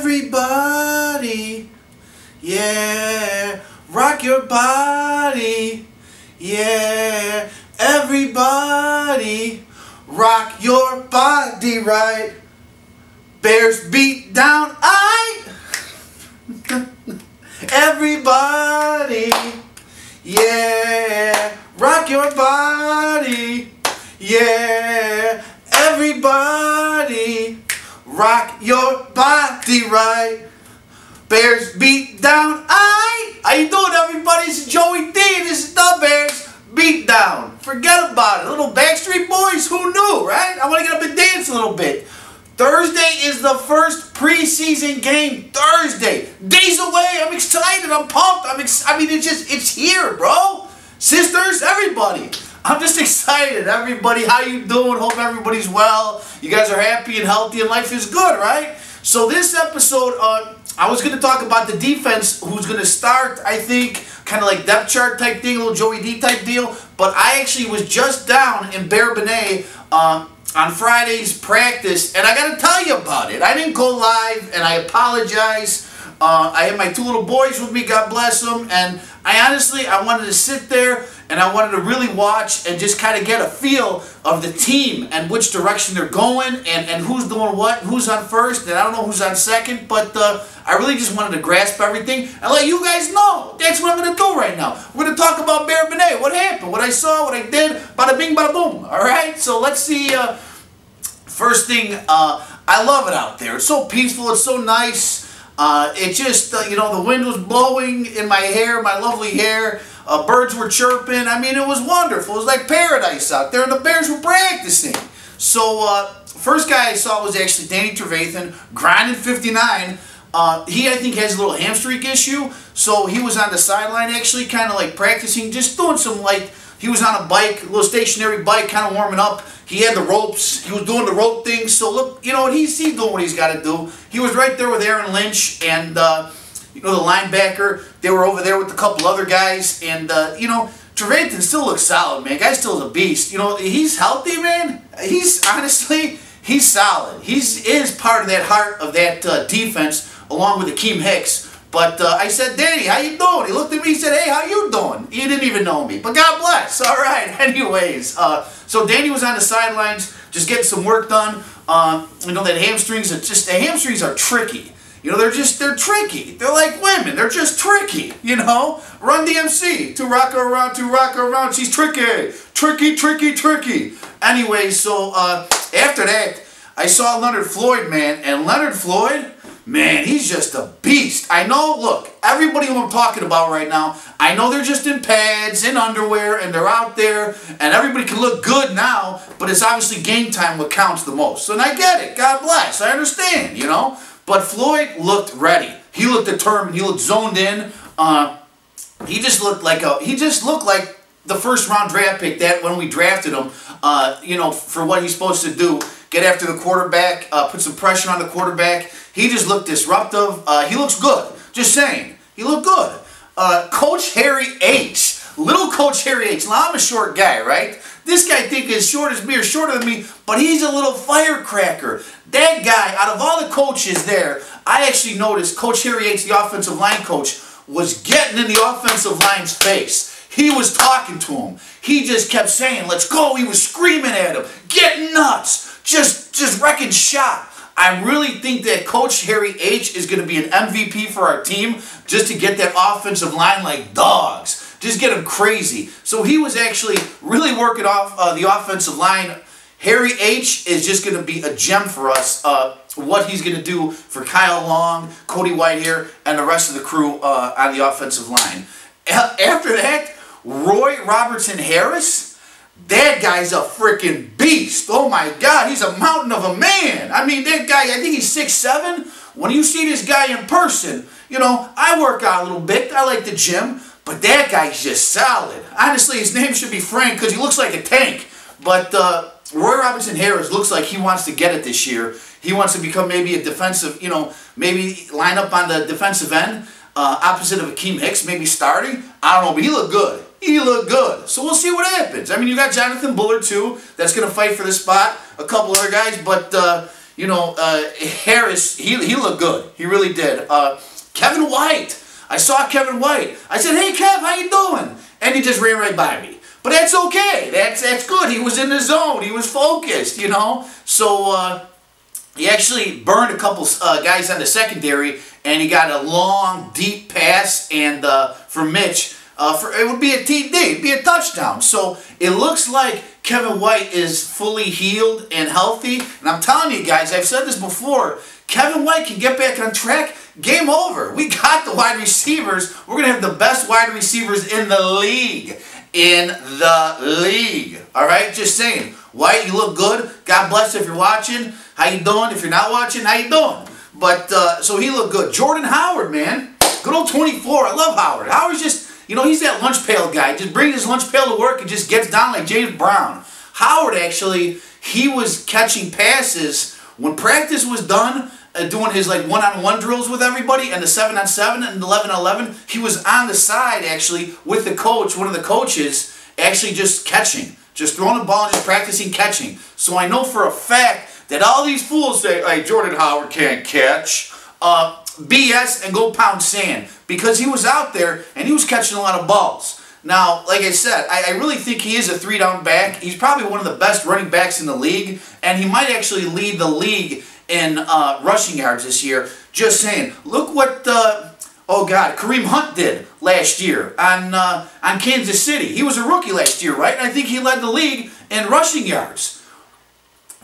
Everybody, yeah, rock your body, yeah. Everybody, rock your body right. Bears beat down, everybody, yeah, rock your body, yeah. Everybody, rock your body right. Bears beat down, How you doing, everybody? This is Joey D. This is the Bears beat down. Forget about it. Little Backstreet Boys, who knew, right? I want to get up and dance a little bit. Thursday is the first preseason game. Thursday. Days away. I'm excited. I'm pumped. I mean, it's here, bro. Sisters, everybody. I'm just excited. Everybody, how you doing? Hope everybody's well. You guys are happy and healthy and life is good, right? So this episode, I was going to talk about the defense, who's going to start, I think, kind of like depth chart type thing, a little Joey D type deal. But I actually was just down in Bearbonnais on Friday's practice, and I got to tell you about it. I didn't go live, and I apologize. I had my two little boys with me, God bless them, and I wanted to sit there, and I wanted to really watch and just kind of get a feel of the team and which direction they're going and who's doing what, who's on first, and I don't know who's on second, but I really just wanted to grasp everything and let you guys know. That's what I'm going to do right now. We're going to talk about Bearbonnais, what happened, what I saw, what I did, bada bing, bada boom, alright? So let's see, first thing, I love it out there. It's so peaceful, it's so nice. It just, you know, the wind was blowing in my hair, my lovely hair. Birds were chirping. I mean, it was wonderful. It was like paradise out there, and the Bears were practicing. So, first guy I saw was actually Danny Trevathan, grinding 59. He, I think, has a little hamstring issue, so he was on the sideline actually, kind of like practicing, just doing some light. He was on a bike, a little stationary bike, kind of warming up. He had the ropes. He was doing the rope thing. So look, you know what, he's doing what he's got to do. He was right there with Aaron Lynch and you know, the linebacker. They were over there with a couple other guys, and you know, Trevathan still looks solid, man. Guy still is a beast. You know, he's healthy, man. He's honestly, he's solid. He is part of that heart of that defense, along with Akeem Hicks. But I said, Danny, how you doing? He looked at me, he said, hey, how you doing? He didn't even know me, but God bless. All right, anyways. So Danny was on the sidelines, just getting some work done. You know, that the hamstrings are tricky. You know, they're tricky. They're like women. They're just tricky, you know? Run DMC. To rock her around. She's tricky. Tricky, tricky, tricky. Anyway, so after that, I saw Leonard Floyd, man. And Leonard Floyd, man, he's just a beast. I know, look, everybody who I'm talking about right now, I know they're just in pads, in underwear, and they're out there, and everybody can look good now, but it's obviously game time what counts the most. And I get it. God bless. I understand, you know? But Floyd looked ready. He looked determined. He looked zoned in. He just looked like the first round draft pick that when we drafted him, you know, for what he's supposed to do, get after the quarterback, put some pressure on the quarterback. He just looked disruptive. He looks good. Just saying. He looked good. Coach Harry H. Little Coach Harry H. Now, I'm a short guy, right? This guy think is short as me or shorter than me, but he's a little firecracker. That guy, out of all the coaches there, I actually noticed Coach Harry H., the offensive line coach, was getting in the offensive line's face. He was talking to him. He just kept saying, let's go. He was screaming at him, getting nuts, just wrecking shop. I really think that Coach Harry H. is going to be an MVP for our team just to get that offensive line like dogs. Just get them crazy. So he was actually really working off the offensive line. Harry H. is just going to be a gem for us. What he's going to do for Kyle Long, Cody Whitehair, and the rest of the crew on the offensive line. After that, Roy Robertson Harris. That guy's a freaking beast. Oh my God, he's a mountain of a man. I mean, that guy, I think he's 6'7". When you see this guy in person, you know, I work out a little bit. I like the gym. But that guy's just solid. Honestly, his name should be Frank because he looks like a tank. But Roy Robertson Harris looks like he wants to get it this year. He wants to become maybe a defensive, you know, maybe line up on the defensive end, opposite of Akeem Hicks, maybe starting. I don't know, but he looked good. He looked good. So we'll see what happens. I mean, you got Jonathan Bullard, too, that's going to fight for the spot. A couple other guys. But, Harris, he looked good. He really did. Kevin White. I saw Kevin White. I said, hey, Kev, how you doing? And he just ran right by me. But that's okay. That's good. He was in the zone. He was focused, So he actually burned a couple guys on the secondary, and he got a long, deep pass, and for Mitch, it would be a TD. It'd be a touchdown. So it looks like Kevin White is fully healed and healthy. And I'm telling you guys, I've said this before, Kevin White can get back on track. Game over. We got the wide receivers. We're going to have the best wide receivers in the league. All right? Just saying. White, you look good. God bless if you're watching. How you doing? If you're not watching, how you doing? But, so he looked good. Jordan Howard, man. Good old 24. I love Howard. Howard's just, he's that lunch pail guy. Just brings his lunch pail to work and just gets down like James Brown. Howard, actually, he was catching passes when practice was done, doing his one-on-one drills with everybody, and the 7-on-7 and 11-on-11. He was on the side, actually, with the coach, one of the coaches, actually just catching. Just throwing the ball and just practicing catching. So I know for a fact that all these fools say, hey, Jordan Howard can't catch. BS and go pound sand. Because he was out there and he was catching a lot of balls. Now, like I said, I really think he is a 3-down back. He's probably one of the best running backs in the league. And he might actually lead the league in rushing yards this year. Just saying. Look what, Kareem Hunt did last year on Kansas City. He was a rookie last year, right? And I think he led the league in rushing yards.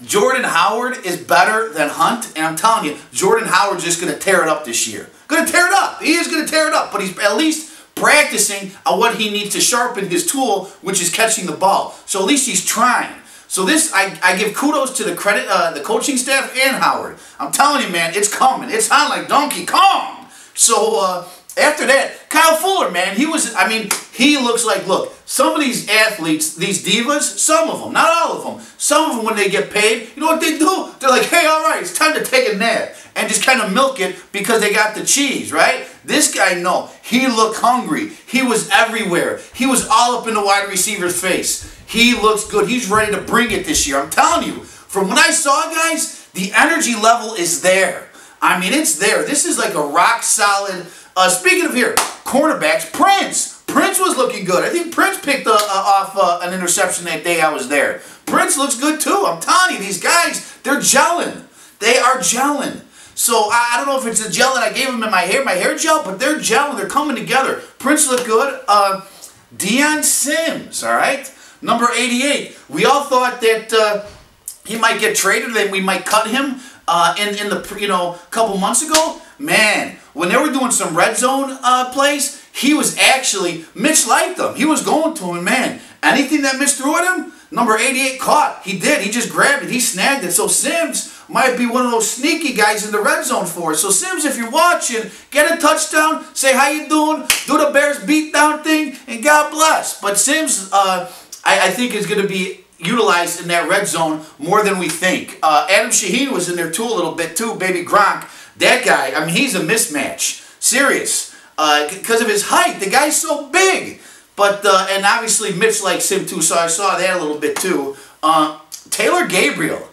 Jordan Howard is better than Hunt, and I'm telling you, Jordan Howard's just going to tear it up this year. Going to tear it up. He is going to tear it up, but he's at least practicing on what he needs to sharpen his tool, which is catching the ball. So at least he's trying. So this, I give kudos to the coaching staff and Howard. I'm telling you, man, it's coming. It's on like Donkey Kong. So after that, Kyle Fuller, man, he looks like, look, some of these athletes, these divas, some of them, not all of them, some of them when they get paid, you know what they do? They're like, hey, all right, it's time to take a nap and just kind of milk it because they got the cheese, right? This guy, no, he looked hungry. He was everywhere. He was all up in the wide receiver's face. He looks good. He's ready to bring it this year. I'm telling you, from what I saw, guys, the energy level is there. I mean, it's there. This is like a rock solid. Speaking of here, cornerbacks, Prince was looking good. I think Prince picked off an interception that day I was there. Prince looks good too. I'm telling you, these guys, they're gelling. They are gelling. So I don't know if it's the gel that I gave them in my hair gel, but they're gelling. They're coming together. Prince looked good. Deion Sims, all right? Number 88. We all thought that he might get traded, then we might cut him in the couple months ago. Man, when they were doing some red zone plays, he was actually, Mitch liked them. He was going to him, and man, anything that Mitch threw at him, number 88 caught. He did. He just grabbed it. He snagged it. So Sims might be one of those sneaky guys in the red zone for us. So Sims, if you're watching, get a touchdown, say how you doing, do the Bears beat down thing, and God bless. But Sims, I think is going to be utilized in that red zone more than we think. Adam Shaheen was in there too a little bit too, baby Gronk. That guy, I mean, he's a mismatch. Serious. Because of his height. The guy's so big. But, and obviously Mitch likes him too, so I saw that a little bit too. Taylor Gabriel,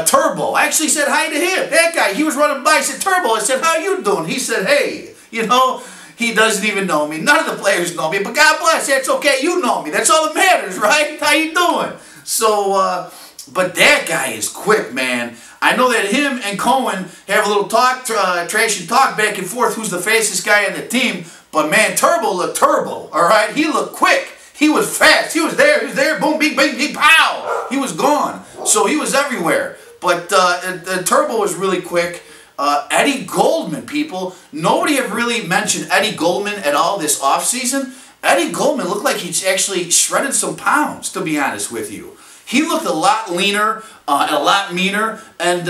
Turbo. I actually said hi to him. That guy, he was running by. I said, Turbo. I said, how you doing? He said, hey. He doesn't even know me. None of the players know me. But God bless, that's okay. You know me. That's all that matters, right? How you doing? So, but that guy is quick, man. I know that him and Cohen have a little talk, trash and talk back and forth, who's the fastest guy on the team. But man, Turbo looked turbo, all right? He looked quick. He was fast. He was there, boom, bing, bing, bing, pow. He was gone. So he was everywhere. But Turbo was really quick. Eddie Goldman, people. Nobody have really mentioned Eddie Goldman at all this offseason. Eddie Goldman looked like he's actually shredded some pounds, to be honest with you. He looked a lot leaner and a lot meaner, and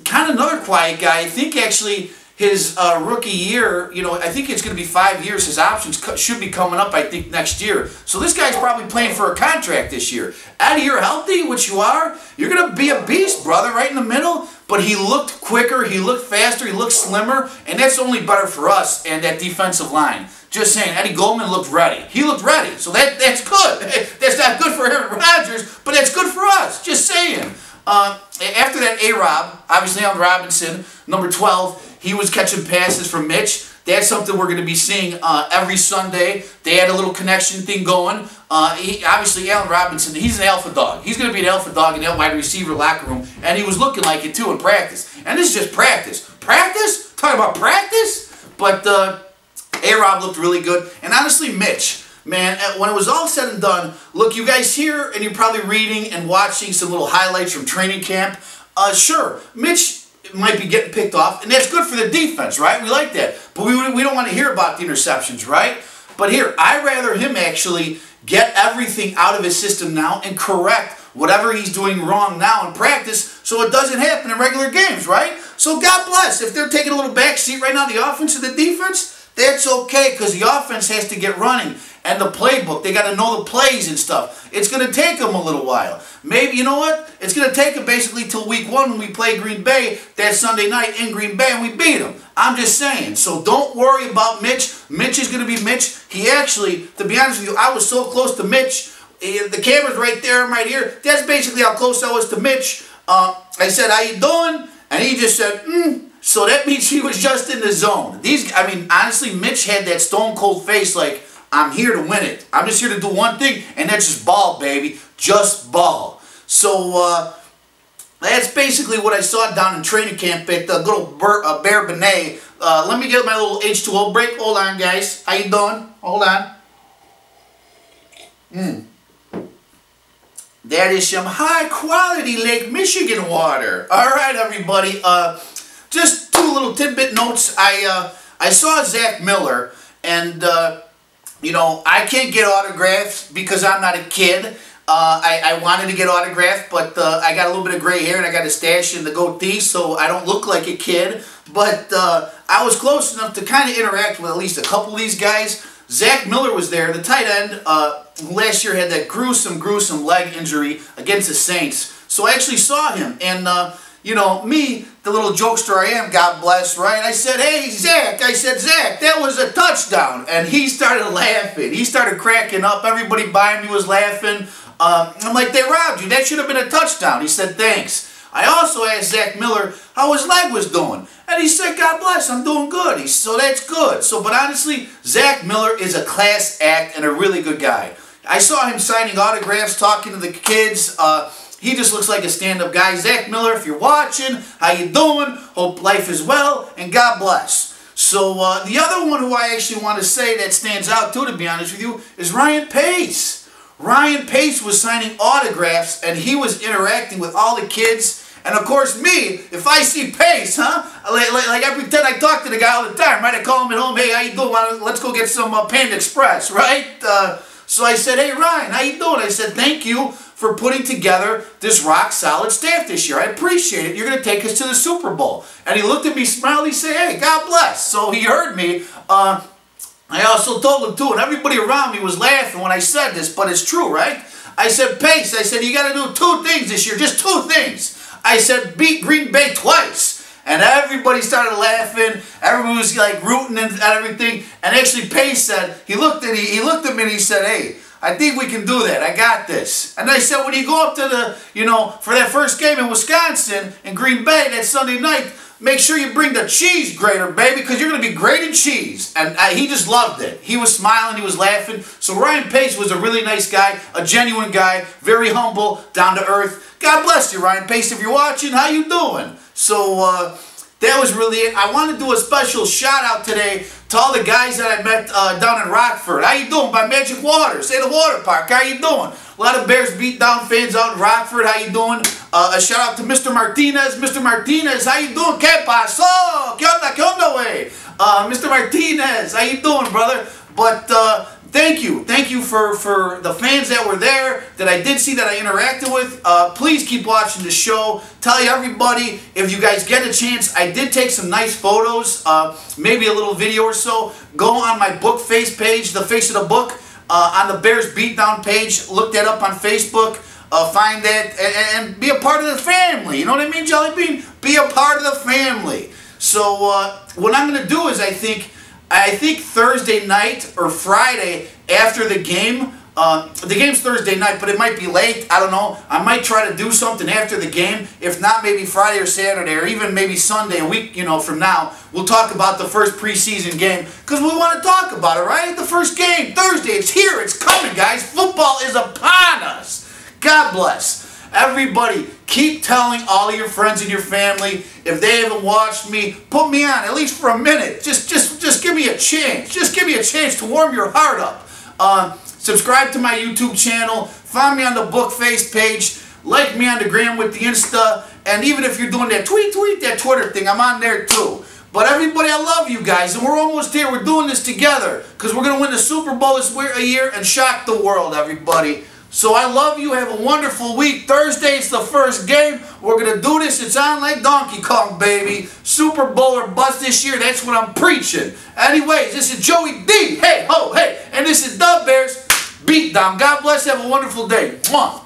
kind of another quiet guy. I think actually his rookie year, I think it's going to be 5 years. His options should be coming up, I think, next year. So this guy's probably playing for a contract this year. Eddie, you're healthy, which you are. You're going to be a beast, brother, right in the middle. But he looked quicker, he looked faster, he looked slimmer, and that's only better for us and that defensive line. Just saying, Eddie Goldman looked ready. He looked ready, so that's good. That's not good for Aaron Rodgers, but that's good for us. Just saying. After that, A-Rob, obviously Allen Robinson, number 12, he was catching passes from Mitch. That's something we're going to be seeing every Sunday. They had a little connection thing going. Obviously, Allen Robinson, he's an alpha dog. He's going to be an alpha dog in that wide receiver locker room, and he was looking like it too in practice. And this is just practice. Practice? Talking about practice? But A-Rob looked really good. And honestly, Mitch, man, when it was all said and done, look, you guys here, and you're probably reading and watching some little highlights from training camp. Sure, Mitch might be getting picked off, and that's good for the defense, right? We like that. But we don't want to hear about the interceptions, right? But here, I'd rather him actually get everything out of his system now and correct whatever he's doing wrong now in practice so it doesn't happen in regular games, right? So God bless. If they're taking a little back seat right now, the offense and the defense, that's okay because the offense has to get running. And the playbook, they got to know the plays and stuff. It's going to take them a little while. Maybe, you know what? It's going to take them basically till week 1 when we play Green Bay that Sunday night in Green Bay and we beat them. I'm just saying. So don't worry about Mitch. Mitch is going to be Mitch. He actually, to be honest with you, I was so close to Mitch. The camera's right there, I'm right here. That's basically how close I was to Mitch. I said, how you doing? And he just said, So that means he was just in the zone. I mean, honestly, Mitch had that stone cold face like, I'm here to win it. I'm just here to do one thing, and that's just ball, baby. Just ball. So that's basically what I saw down in training camp at the little Bearbonnais. Let me get my little H2O break. Hold on, guys. How you doing? Hold on. That is some high-quality Lake Michigan water. All right, everybody. Just 2 little tidbit notes. I saw Zach Miller, and you know, I can't get autographs because I'm not a kid. I wanted to get autographed, but I got a little bit of gray hair and I got a stash in the goatee, so I don't look like a kid. But I was close enough to kind of interact with at least a couple of these guys. Zach Miller was there, the tight end, who last year had that gruesome leg injury against the Saints. So I actually saw him, and you know, me, the little jokester I am, God bless, right? I said, hey, Zach. I said, Zach, that was a touchdown. And he started laughing. He started cracking up. Everybody behind me was laughing. I'm like, they robbed you. That should have been a touchdown. He said, thanks. I also asked Zach Miller how his leg was doing. And he said, God bless, I'm doing good. So that's good. But honestly, Zach Miller is a class act and a really good guy. I saw him signing autographs, talking to the kids. He just looks like a stand-up guy. Zach Miller, if you're watching, how you doing? Hope life is well, and God bless. So the other one who I actually want to say that stands out too, to be honest with you, is Ryan Pace. Ryan Pace was signing autographs, and he was interacting with all the kids. And of course, me, if I see Pace, like I pretend I talk to the guy all the time, right? I call him at home, hey, how you doing? Let's go get some Panda Express, right? So I said, hey, Ryan, how you doing? I said, thank you for putting together this rock-solid staff this year. I appreciate it. You're going to take us to the Super Bowl. And he looked at me, smiled, he said, hey, God bless. So he heard me. I also told him, too, and everybody around me was laughing when I said this, but it's true, right? I said, Pace, I said, you got to do 2 things this year, just 2 things. I said, beat Green Bay twice. And everybody started laughing. Everybody was like rooting and everything. And actually, Pace said, he looked at me and he said, hey, I think we can do that. I got this. And I said, when you go up to the, you know, for that first game in Wisconsin, in Green Bay, that Sunday night, make sure you bring the cheese grater, baby, because you're going to be grating cheese. And he just loved it. He was smiling. He was laughing. So Ryan Pace was a really nice guy, a genuine guy, very humble, down to earth. God bless you, Ryan Pace. If you're watching, how you doing? So that was really it. I want to do a special shout out today to all the guys that I met down in Rockford. How you doing? By Magic Waters, say the water park. How you doing? A lot of Bears Beatdown fans out in Rockford. How you doing? A shout out to Mr. Martinez. Mr. Martinez, how you doing? ¿Qué pasó? ¿Qué onda, wey? Mr. Martinez, how you doing, brother? But thank you for the fans that were there, that I did see, that I interacted with. Please keep watching the show. Tell everybody, if you guys get a chance, I did take some nice photos, maybe a little video or so. Go on my book face page, the face of the book, on the Bears Beatdown page. Look that up on Facebook. Find that and be a part of the family. You know what I mean, Jelly Bean? Be a part of the family. So what I'm going to do is I think Thursday night or Friday after the game, The game's Thursday night, but it might be late. I don't know. I might try to do something after the game. If not, maybe Friday or Saturday, or even maybe Sunday, a week, from now. We'll talk about the first preseason game, because we want to talk about it, right? The first game, Thursday. It's here. It's coming, guys. Football is upon us. God bless. Everybody, keep telling all of your friends and your family. If they haven't watched me, put me on, at least for a minute. Just give me a chance. Just give me a chance to warm your heart up. Subscribe to my YouTube channel. Find me on the book face page. Like me on the gram with the Insta. And even if you're doing that tweet, that Twitter thing, I'm on there too. But everybody, I love you guys. And we're almost here. We're doing this together. Because we're going to win the Super Bowl this year and shock the world, everybody. So I love you. Have a wonderful week. Thursday's the first game. We're going to do this. It's on like Donkey Kong, baby. Super Bowl or bust this year. That's what I'm preaching. Anyways, this is Joey D. Hey, ho, hey. And this is the Bears Beatdown. God bless. Have a wonderful day. Mwah.